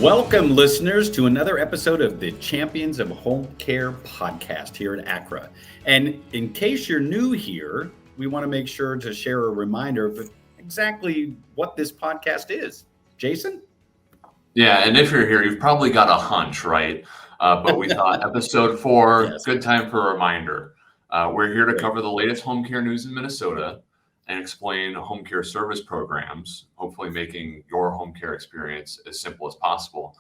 Welcome, listeners, to another episode of the Champions of Homecare Podcast here in Accra. And in case you're new here, we want to make sure to share a reminder of exactly what this podcast is. Jason? Yeah, and if you're here, you've probably got a hunch, right? But we thought episode 4, Yes. Good time for a reminder. We're here to cover the latest home care news in Minnesota and explain home care service programs, hopefully making your home care experience as simple as possible.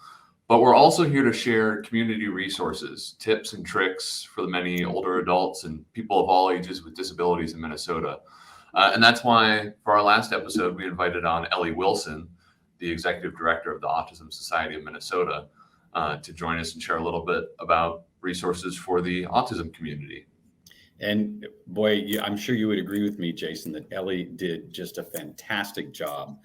But we're also here to share community resources, tips and tricks for the many older adults and people of all ages with disabilities in Minnesota. And that's why for our last episode, we invited on Ellie Wilson, the executive director of the Autism Society of Minnesota, to join us and share a little bit about resources for the autism community. And boy, I'm sure you would agree with me, Jason, that Ellie did just a fantastic job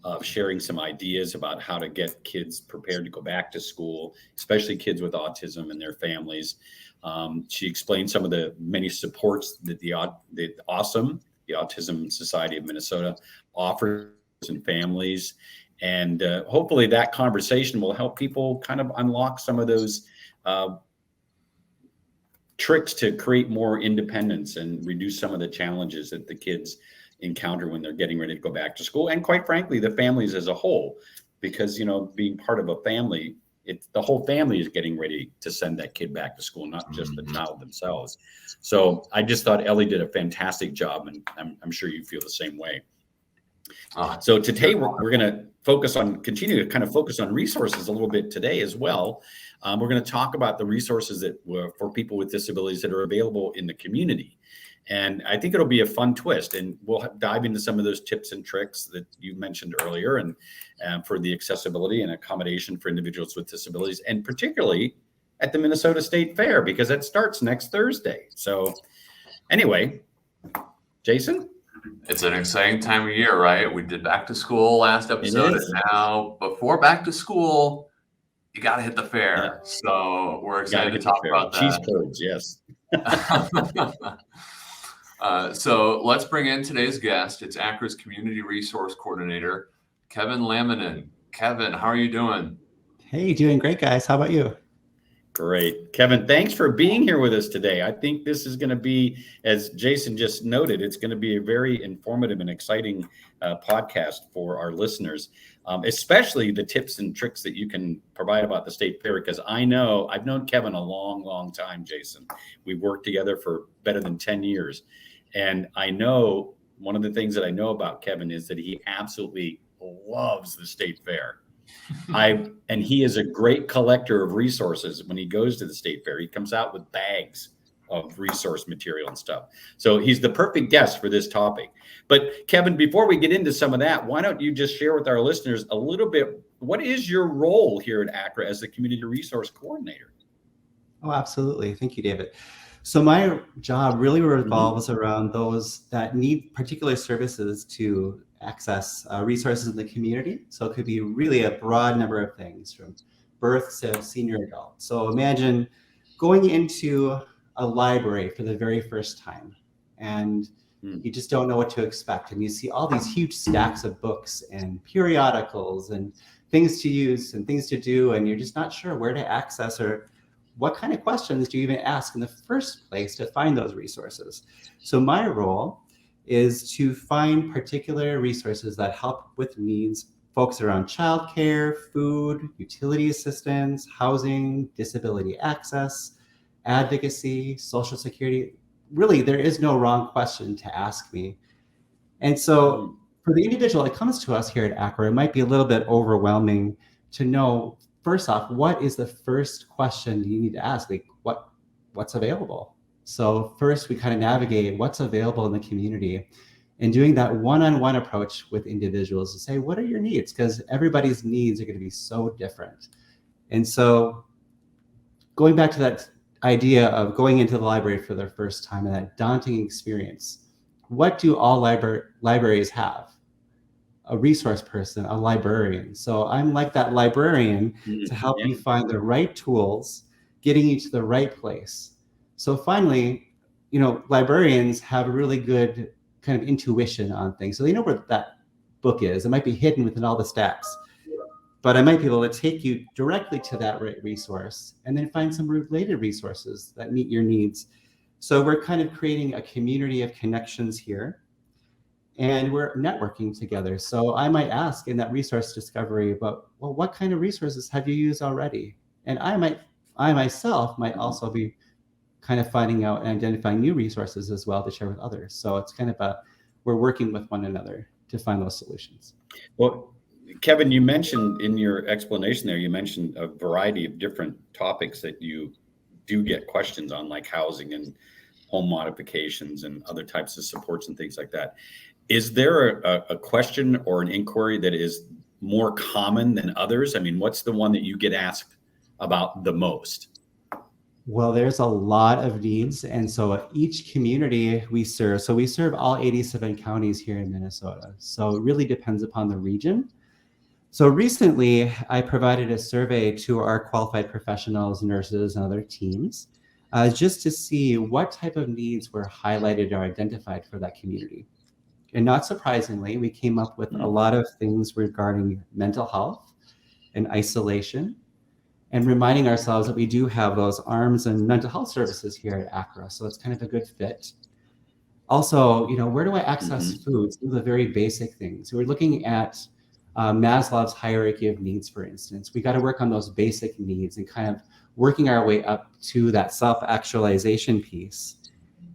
of sharing some ideas about how to get kids prepared to go back to school, especially kids with autism and their families. She explained some of the many supports that the Autism Society of Minnesota offers and families. And hopefully that conversation will help people kind of unlock some of those tricks to create more independence and reduce some of the challenges that the kids encounter when they're getting ready to go back to school. And quite frankly, the families as a whole, because, being part of a family, the whole family is getting ready to send that kid back to school, not just the child themselves. So I just thought Ellie did a fantastic job, and I'm sure you feel the same way. So today we're going to continue to kind of focus on resources a little bit today as well. We're going to talk about the resources that for people with disabilities that are available in the community. And I think it'll be a fun twist, and we'll dive into some of those tips and tricks that you mentioned earlier, and for the accessibility and accommodation for individuals with disabilities, and particularly at the Minnesota State Fair, because that starts next Thursday. So anyway, Jason? It's an exciting time of year, right? We did back to school last episode, and now before back to school, you got to hit the fair. Yeah. So we're excited to talk about that. Cheese curds, yes. So let's bring in today's guest. It's Accra's Community Resource Coordinator, Kevin Lamminen. Kevin, how are you doing? Hey, doing great, guys. How about you? Great. Kevin, thanks for being here with us today. I think this is going to be, as Jason just noted, it's going to be a very informative and exciting podcast for our listeners, especially the tips and tricks that you can provide about the State Fair, because I've known Kevin a long, long time, Jason. We've worked together for better than 10 years. And I know one of the things that I know about Kevin is that he absolutely loves the State Fair. And he is a great collector of resources. When he goes to the State Fair, he comes out with bags of resource material and stuff. So he's the perfect guest for this topic. But Kevin, before we get into some of that, why don't you just share with our listeners a little bit, what is your role here at Accra as the Community Resource Coordinator? Oh, absolutely. Thank you, David. So my job really revolves around those that need particular services to access resources in the community. So it could be really a broad number of things, from birth to senior adult. So imagine going into a library for the very first time, and you just don't know what to expect. And you see all these huge stacks of books and periodicals and things to use and things to do, and you're just not sure where to access or what kind of questions do you even ask in the first place to find those resources. So my role is to find particular resources that help with needs, folks around childcare, food, utility assistance, housing, disability access, advocacy, social security. Really, there is no wrong question to ask me. And so for the individual that comes to us here at Accra, it might be a little bit overwhelming to know, first off, what is the first question you need to ask? Like, what's available? So first, we kind of navigate what's available in the community, and doing that one-on-one approach with individuals to say, what are your needs? Because everybody's needs are going to be so different. And so going back to that idea of going into the library for their first time and that daunting experience, what do all libraries have? A resource person, a librarian. So I'm like that librarian to help you find the right tools, getting you to the right place. So finally, librarians have a really good kind of intuition on things. So they know where that book is. It might be hidden within all the stacks. but I might be able to take you directly to that right resource and then find some related resources that meet your needs. So we're kind of creating a community of connections here, and we're networking together. So I might ask in that resource discovery about, well, what kind of resources have you used already? And I myself might also be kind of finding out and identifying new resources as well to share with others. So it's kind of we're working with one another to find those solutions. Well, Kevin, you mentioned in your explanation there, you mentioned a variety of different topics that you do get questions on, like housing and home modifications and other types of supports and things like that. Is there a question or an inquiry that is more common than others? I mean, what's the one that you get asked about the most? Well, there's a lot of needs. And so each community we serve, so we serve all 87 counties here in Minnesota. So it really depends upon the region. So recently, I provided a survey to our qualified professionals, nurses, and other teams, just to see what type of needs were highlighted or identified for that community. And not surprisingly, we came up with a lot of things regarding mental health and isolation, and reminding ourselves that we do have those arms and mental health services here at Accra. So it's kind of a good fit. Also, where do I access food? Some of the very basic things. So we're looking at Maslow's hierarchy of needs, for instance. We got to work on those basic needs and kind of working our way up to that self-actualization piece.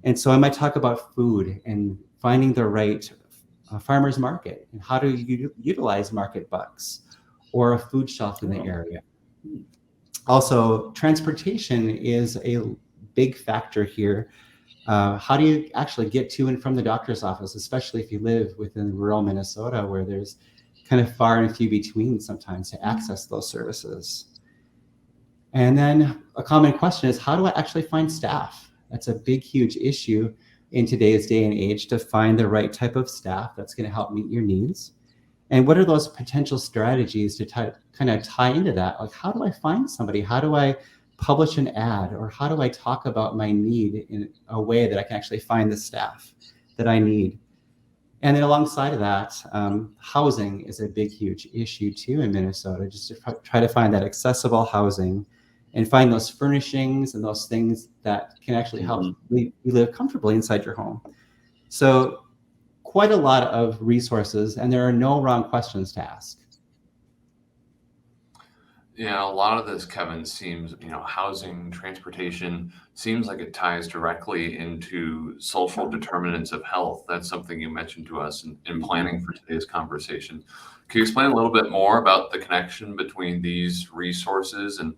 And so I might talk about food and finding the right farmer's market and how to utilize market bucks or a food shelf in the area. Also, transportation is a big factor here. How do you actually get to and from the doctor's office, especially if you live within rural Minnesota, where there's kind of far and few between sometimes to access those services? And then a common question is, how do I actually find staff? That's a big, huge issue in today's day and age, to find the right type of staff that's going to help meet your needs. And what are those potential strategies to kind of tie into that? Like, how do I find somebody? How do I publish an ad? Or how do I talk about my need in a way that I can actually find the staff that I need? And then alongside of that, housing is a big, huge issue too in Minnesota, just to try to find that accessible housing and find those furnishings and those things that can actually help you live comfortably inside your home. So quite a lot of resources, and there are no wrong questions to ask. Yeah, a lot of this, Kevin, seems, housing, transportation, seems like it ties directly into social determinants of health. That's something you mentioned to us in planning for today's conversation. Can you explain a little bit more about the connection between these resources and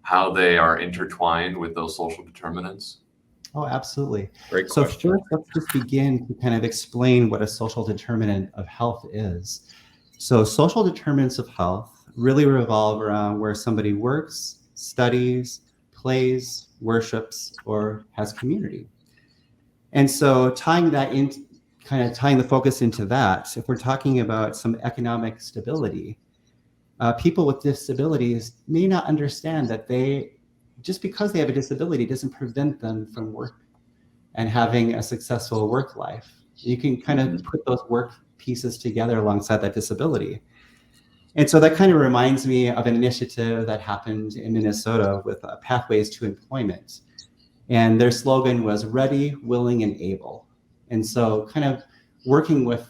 how they are intertwined with those social determinants? Oh, absolutely. Great So question. first, let's just begin to kind of explain what a social determinant of health is. So social determinants of health really revolve around where somebody works, studies, plays, worships, or has community. And so tying the focus into that, if we're talking about some economic stability, people with disabilities may not understand that just because they have a disability doesn't prevent them from work and having a successful work life. You can kind of put those work pieces together alongside that disability. And so that kind of reminds me of an initiative that happened in Minnesota with Pathways to Employment. And their slogan was ready, willing, and able. And so kind of working with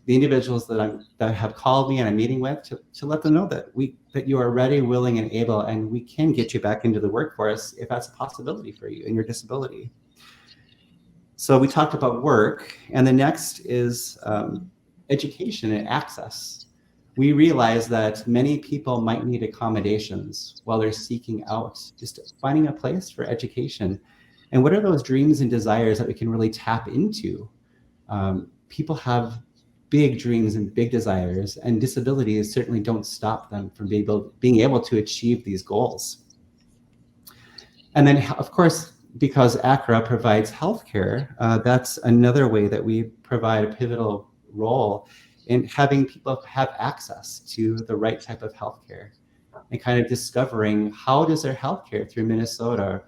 the individuals that have called me and I'm meeting with to let them know that you are ready, willing, and able, and we can get you back into the workforce if that's a possibility for you and your disability. So we talked about work, and the next is education and access. We realize that many people might need accommodations while they're seeking out, just finding a place for education. And what are those dreams and desires that we can really tap into? People have big dreams and big desires, and disabilities certainly don't stop them from being able to achieve these goals. And then, of course, because Accra provides healthcare, that's another way that we provide a pivotal role in having people have access to the right type of healthcare and kind of discovering how does their healthcare through Minnesota,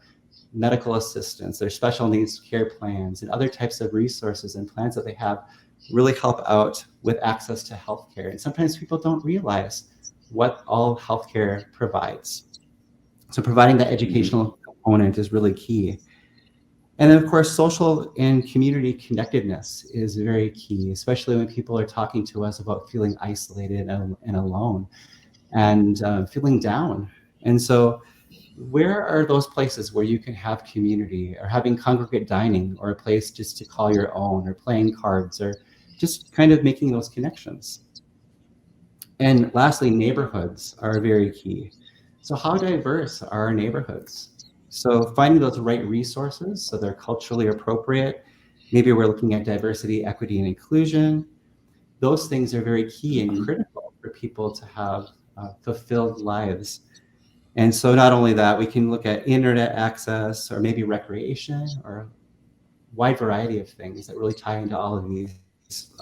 medical assistance, their special needs care plans, and other types of resources and plans that they have really help out with access to healthcare. And sometimes people don't realize what all healthcare provides. So providing that educational component is really key. And then, of course, social and community connectedness is very key, especially when people are talking to us about feeling isolated and alone and feeling down. And so where are those places where you can have community, or having congregate dining, or a place just to call your own, or playing cards, or just kind of making those connections? And lastly, neighborhoods are very key. So how diverse are our neighborhoods? So finding those right resources so they're culturally appropriate. Maybe we're looking at diversity, equity, and inclusion. Those things are very key and critical for people to have fulfilled lives. And so not only that, we can look at internet access, or maybe recreation, or a wide variety of things that really tie into all of these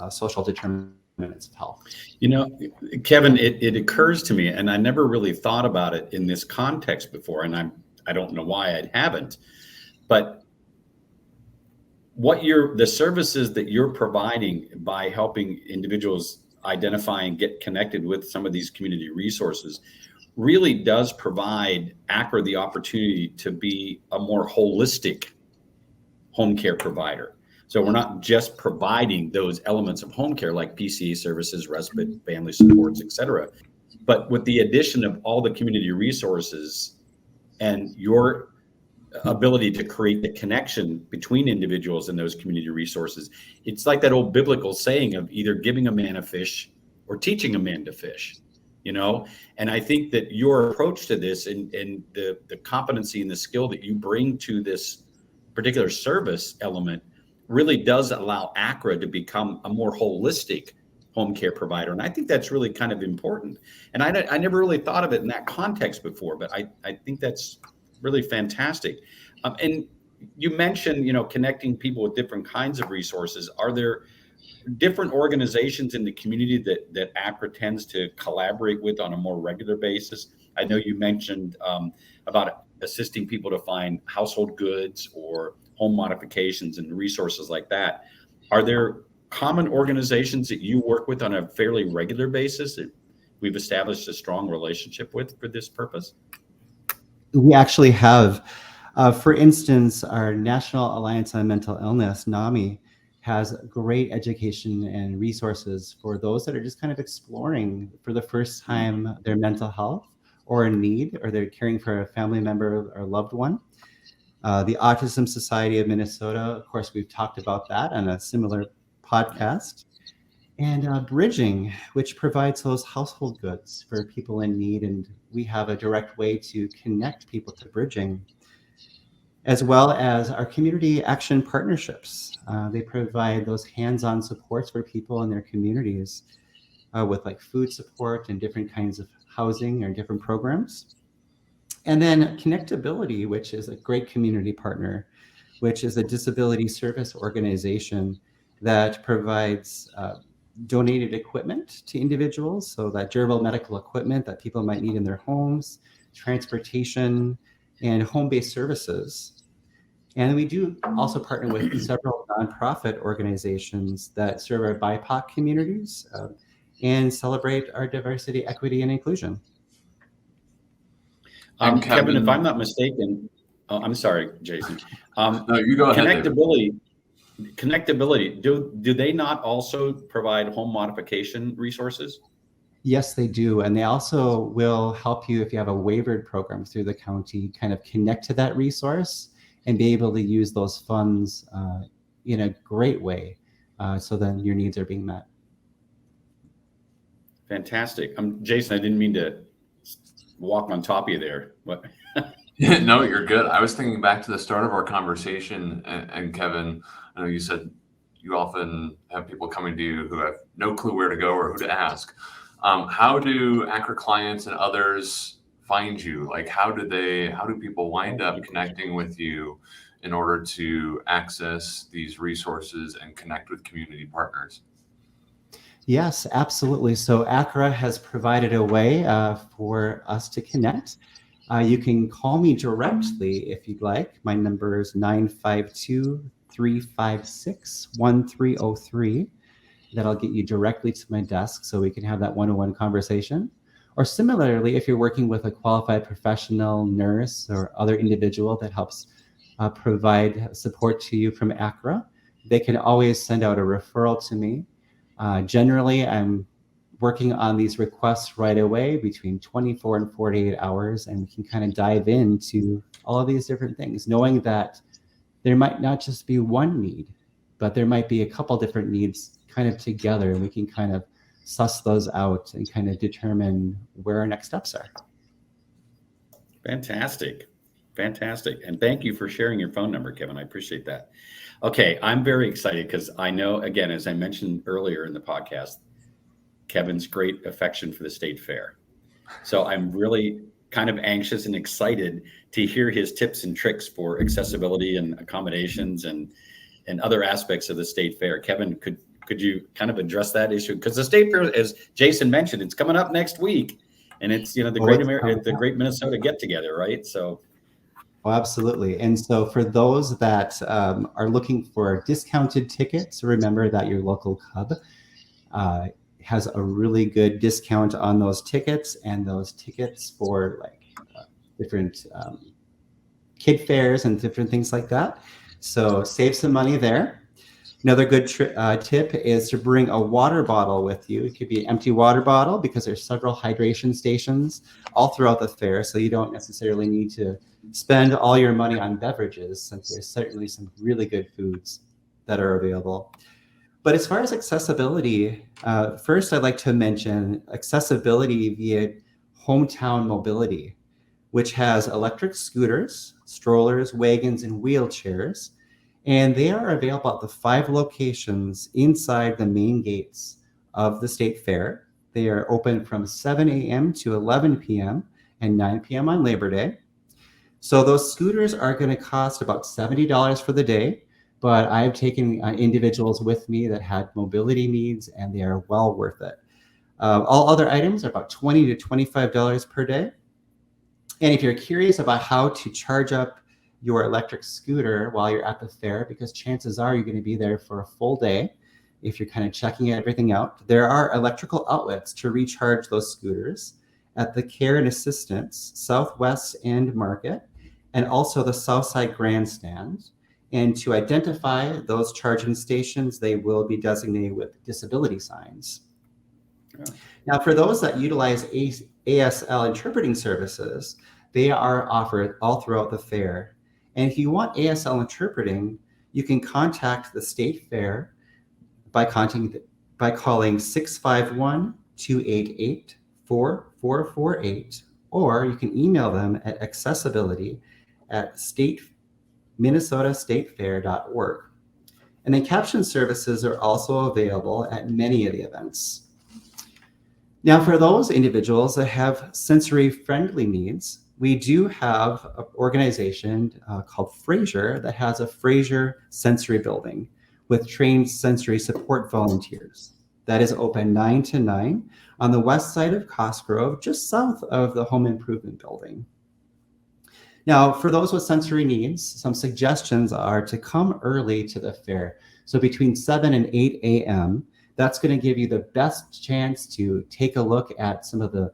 social determinants of health. You know, Kevin, it occurs to me, and I never really thought about it in this context before, and I don't know why I haven't, but the services that you're providing by helping individuals identify and get connected with some of these community resources really does provide Accra the opportunity to be a more holistic home care provider. So we're not just providing those elements of home care like PCA services, respite, family supports, et cetera, but with the addition of all the community resources and your ability to create the connection between individuals and those community resources. It's like that old biblical saying of either giving a man a fish or teaching a man to fish, you know? And I think that your approach to this and the competency and the skill that you bring to this particular service element really does allow Accra to become a more holistic home care provider. And I think that's really kind of important. And I never really thought of it in that context before, but I think that's really fantastic. And you mentioned, you know, connecting people with different kinds of resources. Are there different organizations in the community that Accra tends to collaborate with on a more regular basis? I know you mentioned about assisting people to find household goods or home modifications and resources like that. Are there common organizations that you work with on a fairly regular basis that we've established a strong relationship with for this purpose? We actually have. For instance, our National Alliance on Mental Illness, NAMI, has great education and resources for those that are just kind of exploring for the first time their mental health or a need, or they're caring for a family member or loved one. The Autism Society of Minnesota, of course, we've talked about that on a similar podcast. And Bridging, which provides those household goods for people in need. And we have a direct way to connect people to Bridging, as well as our community action partnerships. They provide those hands-on supports for people in their communities with like food support and different kinds of housing or different programs. And then Connectability, which is a great community partner, which is a disability service organization that provides donated equipment to individuals, so that durable medical equipment that people might need in their homes, transportation, and home-based services. And we do also partner with several nonprofit organizations that serve our BIPOC communities and celebrate our diversity, equity, and inclusion. Kevin, if I'm not mistaken, I'm sorry, Jason. No, you go ahead. Connectability, do they not also provide home modification resources? Yes, they do. And they also will help you if you have a waivered program through the county, kind of connect to that resource and be able to use those funds in a great way. So then your needs are being met. Fantastic. Jason, I didn't mean to walk on top of you there. What? No, you're good. I was thinking back to the start of our conversation, and Kevin, I know you said you often have people coming to you who have no clue where to go or who to ask. How do Accra clients and others find you? Like, how do people wind up connecting with you in order to access these resources and connect with community partners? Yes, absolutely. So Accra has provided a way for us to connect. You can call me directly if you'd like. My number is 952-356-1303. That'll get you directly to my desk so we can have that one-on-one conversation. Or similarly, if you're working with a qualified professional nurse or other individual that helps provide support to you from Accra, they can always send out a referral to me. Generally, I'm working on these requests right away between 24 and 48 hours, and we can kind of dive into all of these different things, knowing that there might not just be one need, but there might be a couple different needs kind of together, and we can kind of suss those out and kind of determine where our next steps are. Fantastic. And thank you for sharing your phone number, Kevin. I appreciate that. Okay, I'm very excited because I know, again, as I mentioned earlier in the podcast, Kevin's great affection for the state fair. So I'm really kind of anxious and excited to hear his tips and tricks for accessibility and accommodations and other aspects of the state fair. Kevin, could you kind of address that issue? Because the state fair, as Jason mentioned, it's coming up next week, and it's the Great Minnesota Get Together, right? So. Oh, absolutely. And so for those that are looking for discounted tickets, remember that your local club has a really good discount on those tickets, and those tickets for different kid fairs and different things like that. So save some money there. Another good tip is to bring a water bottle with you. It could be an empty water bottle because there's several hydration stations all throughout the fair. So you don't necessarily need to spend all your money on beverages, since there's certainly some really good foods that are available. But as far as accessibility, first I'd like to mention accessibility via hometown mobility, which has electric scooters, strollers, wagons, and wheelchairs. And they are available at the 5 locations inside the main gates of the state fair. They are open from 7 a.m. to 11 p.m. and 9 p.m. on Labor Day. So those scooters are going to cost about $70 for the day, but I've taken individuals with me that had mobility needs, and they are well worth it. All other items are about $20 to $25 per day. And if you're curious about how to charge up your electric scooter while you're at the fair, because chances are you're going to be there for a full day, if you're kind of checking everything out, there are electrical outlets to recharge those scooters at the Care and Assistance Southwest End Market, and also the Southside Grandstand. And to identify those charging stations, they will be designated with disability signs. Yeah. Now, for those that utilize ASL interpreting services, they are offered all throughout the fair. And if you want ASL interpreting, you can contact the State Fair by calling 651-288-4448, or you can email them at accessibility@minnesotastatefair.org. And then caption services are also available at many of the events. Now, for those individuals that have sensory-friendly needs, we do have an organization called Fraser that has a Fraser sensory building with trained sensory support volunteers. That is open 9 to 9 on the west side of Cosgrove, just south of the Home Improvement Building. Now, for those with sensory needs, some suggestions are to come early to the fair. So between 7 and 8 a.m., that's going to give you the best chance to take a look at some of the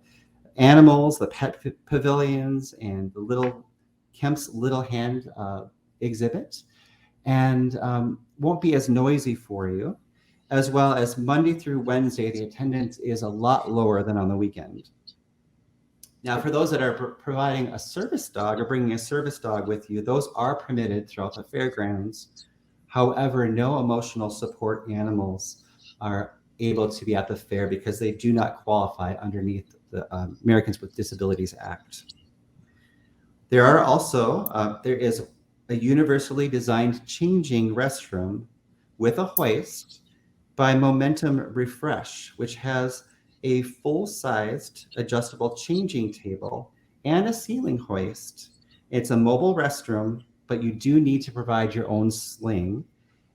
animals, the pet pavilions, and the Kemp's Little Hand exhibit, and won't be as noisy for you, as well as Monday through Wednesday, the attendance is a lot lower than on the weekend. Now, for those that are providing a service dog or bringing a service dog with you, those are permitted throughout the fairgrounds. However, no emotional support animals are able to be at the fair because they do not qualify underneath the Americans with Disabilities Act. There is a universally designed changing restroom with a hoist by Momentum Refresh, which has a full-sized adjustable changing table and a ceiling hoist. It's a mobile restroom, but you do need to provide your own sling.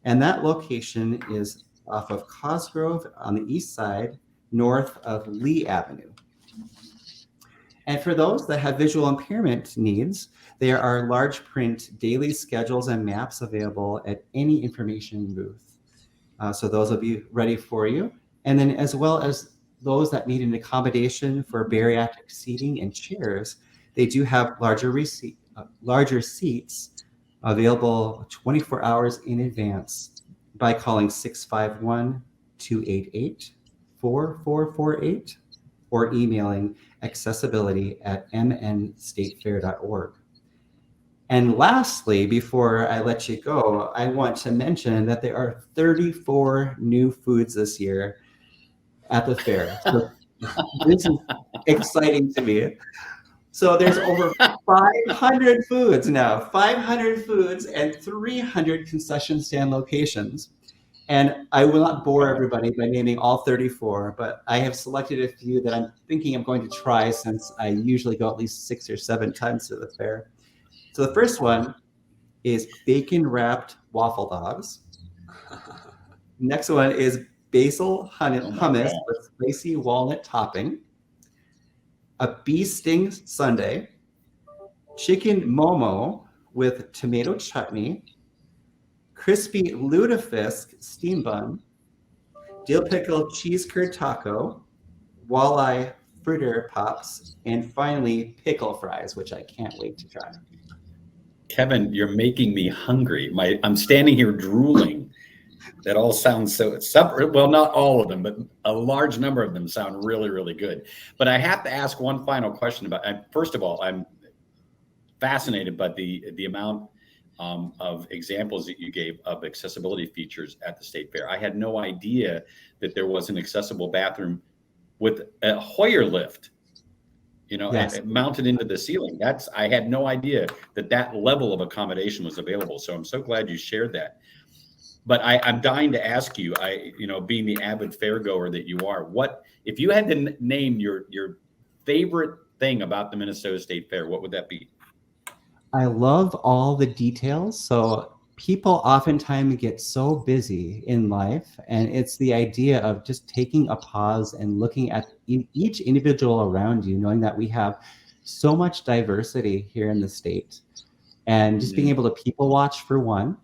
And that location is off of Cosgrove on the east side, north of Lee Avenue. And for those that have visual impairment needs, there are large print daily schedules and maps available at any information booth. So those will be ready for you. And then as well as those that need an accommodation for bariatric seating and chairs, they do have larger seats available 24 hours in advance by calling 651-288-4448 or emailing accessibility@mnstatefair.org. And lastly, before I let you go, I want to mention that there are 34 new foods this year at the fair. So this is exciting to me. So there's over 500 foods now, 500 foods and 300 concession stand locations. And I will not bore everybody by naming all 34, but I have selected a few that I'm thinking I'm going to try since I usually go at least 6 or 7 times to the fair. So the first one is bacon wrapped waffle dogs. Next one is basil hummus with spicy walnut topping. A bee sting sundae. Chicken momo with tomato chutney. Crispy lutefisk steam bun. Dill pickle cheese curd taco. Walleye fritter pops. And finally, pickle fries, which I can't wait to try. Kevin, you're making me hungry. I'm standing here drooling. That all sounds so separate. Well, not all of them, but a large number of them sound really, really good. But I have to ask one final question about. First of all, I'm fascinated by the amount of examples that you gave of accessibility features at the State Fair. I had no idea that there was an accessible bathroom with a Hoyer lift. Yes. Mounted into the ceiling. I had no idea that level of accommodation was available. So I'm so glad you shared that. But I'm dying to ask you, being the avid fairgoer that you are, what if you had to name your favorite thing about the Minnesota State Fair, what would that be? I love all the details. So people oftentimes get so busy in life, and it's the idea of just taking a pause and looking at each individual around you, knowing that we have so much diversity here in the state, and just being able to people watch for one.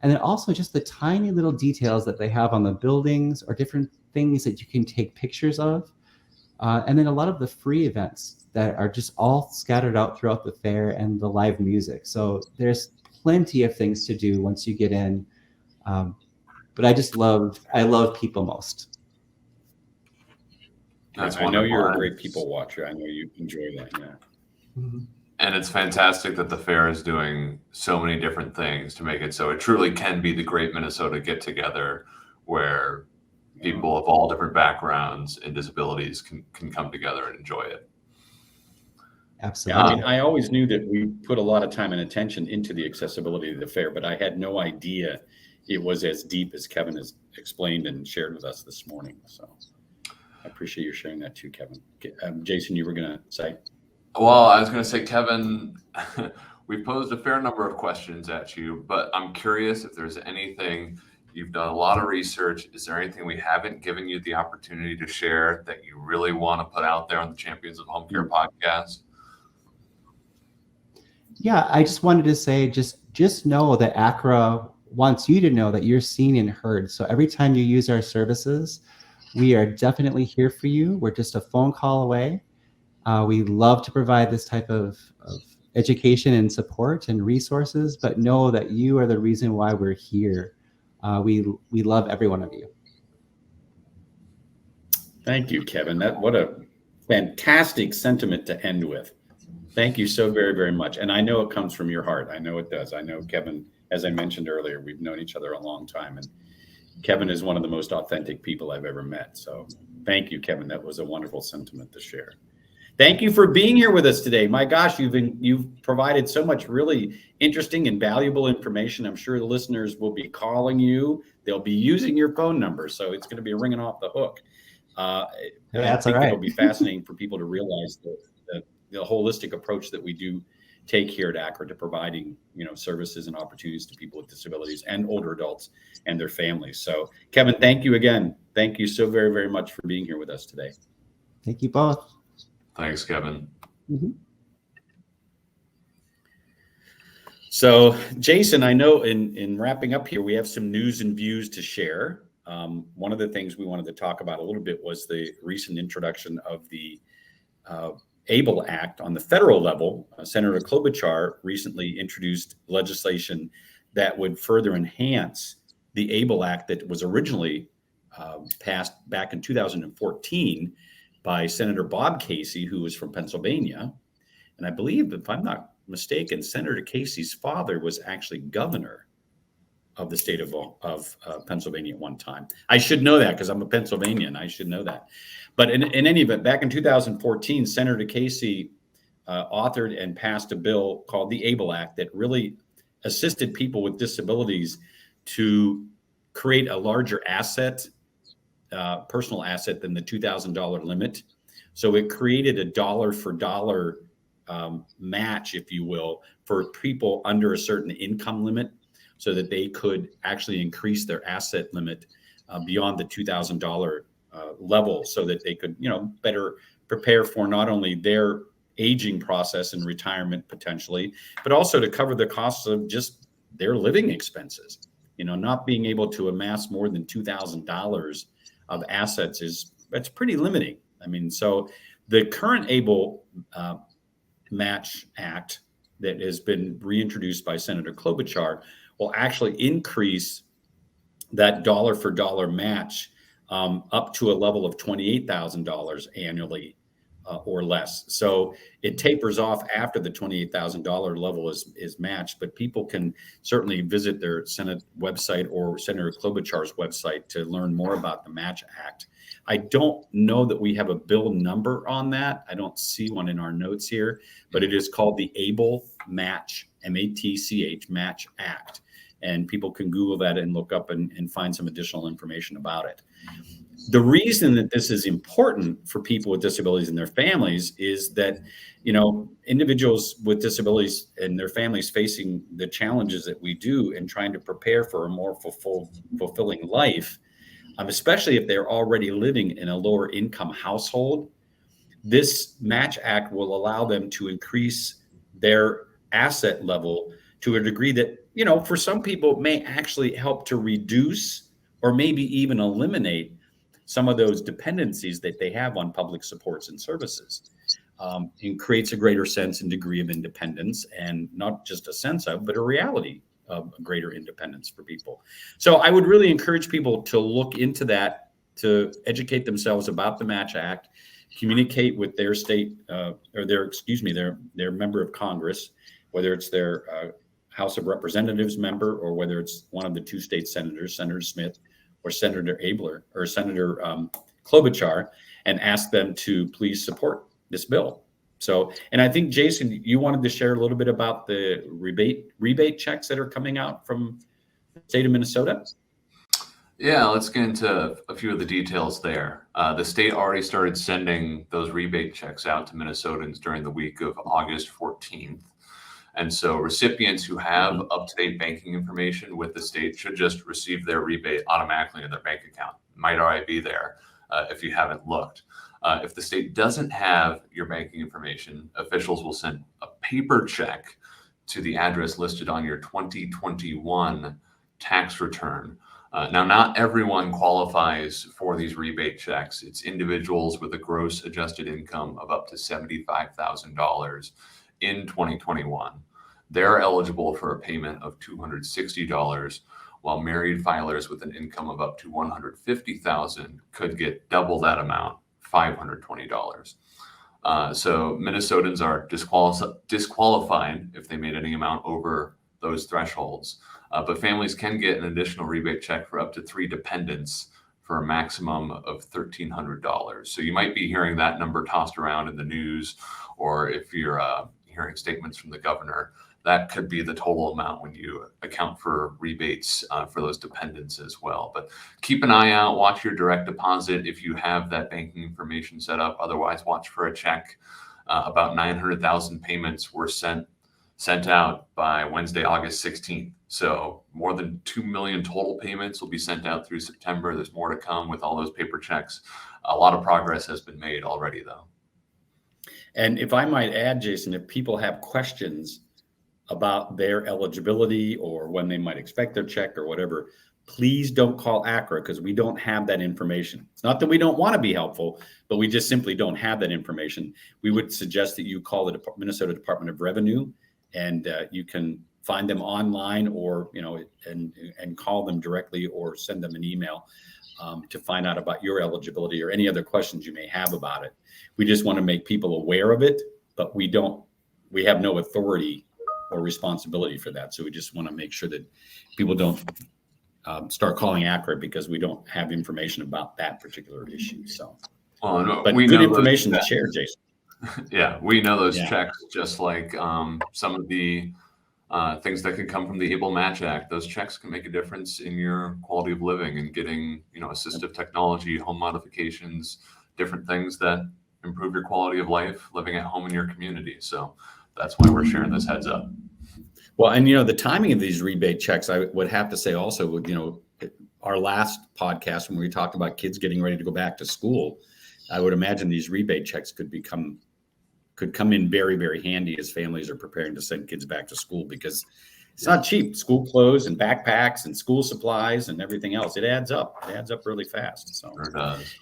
And then also just the tiny little details that they have on the buildings or different things that you can take pictures of. And then a lot of the free events that are just all scattered out throughout the fair and the live music. So there's plenty of things to do once you get in. But I love people most. That's I know you're a great people watcher. I know you enjoy that. Yeah. Mm-hmm. And it's fantastic that the fair is doing so many different things to make it so it truly can be the great Minnesota get together where people of all different backgrounds and disabilities can come together and enjoy it. Absolutely. Yeah, I mean, I always knew that we put a lot of time and attention into the accessibility of the fair, but I had no idea it was as deep as Kevin has explained and shared with us this morning. So I appreciate you sharing that too, Kevin. Jason, you were going to say? Well, I was going to say, Kevin, we've posed a fair number of questions at you, but I'm curious if there's anything, you've done a lot of research. Is there anything we haven't given you the opportunity to share that you really want to put out there on the Champions of Homecare podcast? Yeah, I just wanted to say, just know that Accra wants you to know that you're seen and heard. So every time you use our services, we are definitely here for you. We're just a phone call away. We love to provide this type of education and support and resources, but know that you are the reason why we're here. We love every one of you. Thank you, Kevin. What a fantastic sentiment to end with. Thank you so very, very much. And I know it comes from your heart. I know it does. I know Kevin, as I mentioned earlier, we've known each other a long time, and Kevin is one of the most authentic people I've ever met. So thank you, Kevin. That was a wonderful sentiment to share. Thank you for being here with us today. My gosh, you've provided so much really interesting and valuable information. I'm sure the listeners will be calling you. They'll be using your phone number, so it's going to be ringing off the hook. That's all right. It'll be fascinating for people to realize the holistic approach that we do take here at Accra to providing, services and opportunities to people with disabilities and older adults and their families. So, Kevin, thank you again. Thank you so very, very much for being here with us today. Thank you both. Thanks, Kevin. Mm-hmm. So, Jason, I know in wrapping up here, we have some news and views to share. one of the things we wanted to talk about a little bit was the recent introduction of the ABLE Act on the federal level. Senator Klobuchar recently introduced legislation that would further enhance the ABLE Act that was originally passed back in 2014 by Senator Bob Casey, who was from Pennsylvania. And I believe, if I'm not mistaken, Senator Casey's father was actually governor of the state of Pennsylvania at one time. I should know that because I'm a Pennsylvanian. I should know that. But in any event, back in 2014, Senator Casey authored and passed a bill called the ABLE Act that really assisted people with disabilities to create a larger asset, personal asset than the $2,000 limit. So it created a dollar for dollar match, if you will, for people under a certain income limit, so that they could actually increase their asset limit beyond the $2,000 level, so that they could, better prepare for not only their aging process and retirement potentially, but also to cover the costs of just their living expenses. Not being able to amass more than $2,000 of assets that's pretty limiting. I mean, so the current ABLE Match Act that has been reintroduced by Senator Klobuchar will actually increase that dollar for dollar match up to a level of $28,000 annually or less. So it tapers off after the $28,000 level is matched, but people can certainly visit their Senate website or Senator Klobuchar's website to learn more about the Match Act. I don't know that we have a bill number on that. I don't see one in our notes here, but it is called the ABLE Match, M-A-T-C-H, Match Act. And people can Google that and look up and find some additional information about it. The reason that this is important for people with disabilities and their families is that, individuals with disabilities and their families facing the challenges that we do in trying to prepare for a more fulfilling life, especially if they're already living in a lower income household, this Match Act will allow them to increase their asset level to a degree that, for some people, it may actually help to reduce or maybe even eliminate some of those dependencies that they have on public supports and services. It creates a greater sense and degree of independence, and not just a sense of, but a reality of greater independence for people. So I would really encourage people to look into that, to educate themselves about the Match Act, communicate with their state or their member of Congress, whether it's their House of Representatives member or whether it's one of the two state senators, Senator Smith or Senator Abler or Senator Klobuchar, and ask them to please support this bill. So, and I think, Jason, you wanted to share a little bit about the rebate checks that are coming out from the state of Minnesota. Yeah, let's get into a few of the details there. The state already started sending those rebate checks out to Minnesotans during the week of August 14th. And so recipients who have up-to-date banking information with the state should just receive their rebate automatically in their bank account. It might already be there if you haven't looked. If the state doesn't have your banking information, officials will send a paper check to the address listed on your 2021 tax return. Now, not everyone qualifies for these rebate checks. It's individuals with a gross adjusted income of up to $75,000 in 2021. They're eligible for a payment of $260, while married filers with an income of up to $150,000 could get double that amount, $520. So Minnesotans are disqualified if they made any amount over those thresholds. But families can get an additional rebate check for up to 3 dependents for a maximum of $1,300. So you might be hearing that number tossed around in the news, or if you're hearing statements from the governor, that could be the total amount when you account for rebates for those dependents as well. But keep an eye out, watch your direct deposit if you have that banking information set up. Otherwise, watch for a check. About 900,000 payments were sent out by Wednesday, August 16th. So more than 2 million total payments will be sent out through September. There's more to come with all those paper checks. A lot of progress has been made already, though. And if I might add, Jason, if people have questions about their eligibility or when they might expect their check or whatever, please don't call Accra because we don't have that information. It's not that we don't want to be helpful, but we just simply don't have that information. We would suggest that you call the Minnesota Department of Revenue, and you can find them online, or and call them directly, or send them an email to find out about your eligibility or any other questions you may have about it. We just want to make people aware of it, but we have no authority or responsibility for that. So we just want to make sure that people don't start calling Accra because we don't have information about that particular issue. So, but we good information to share, Jason. Yeah, we know those checks, just like some of the things that can come from the Able Match Act. Those checks can make a difference in your quality of living and getting, assistive technology, home modifications, different things that improve your quality of life living at home in your community. So that's why we're sharing this heads up. Well, and the timing of these rebate checks, I would have to say also, our last podcast when we talked about kids getting ready to go back to school, I would imagine these rebate checks could come in very, very handy as families are preparing to send kids back to school, because it's not cheap. School clothes and backpacks and school supplies and everything else. It adds up. It adds up really fast. So sure does.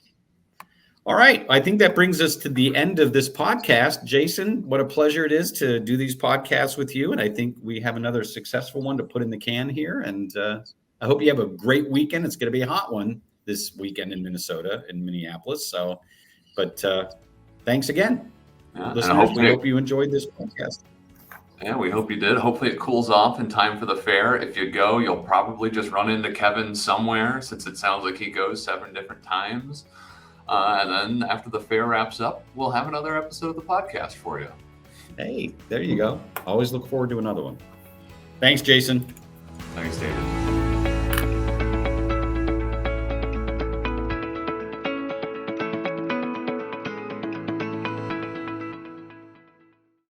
All right. I think that brings us to the end of this podcast. Jason, what a pleasure it is to do these podcasts with you. And I think we have another successful one to put in the can here. And I hope you have a great weekend. It's going to be a hot one this weekend in Minnesota, in Minneapolis. But thanks again. Yeah, listeners, we hope you enjoyed this podcast. Yeah, we hope you did. Hopefully it cools off in time for the fair. If you go, you'll probably just run into Kevin somewhere, since it sounds like he goes 7 different times. And then after the fair wraps up, we'll have another episode of the podcast for you. Hey, there you go. Always look forward to another one. Thanks, Jason. Thanks, David.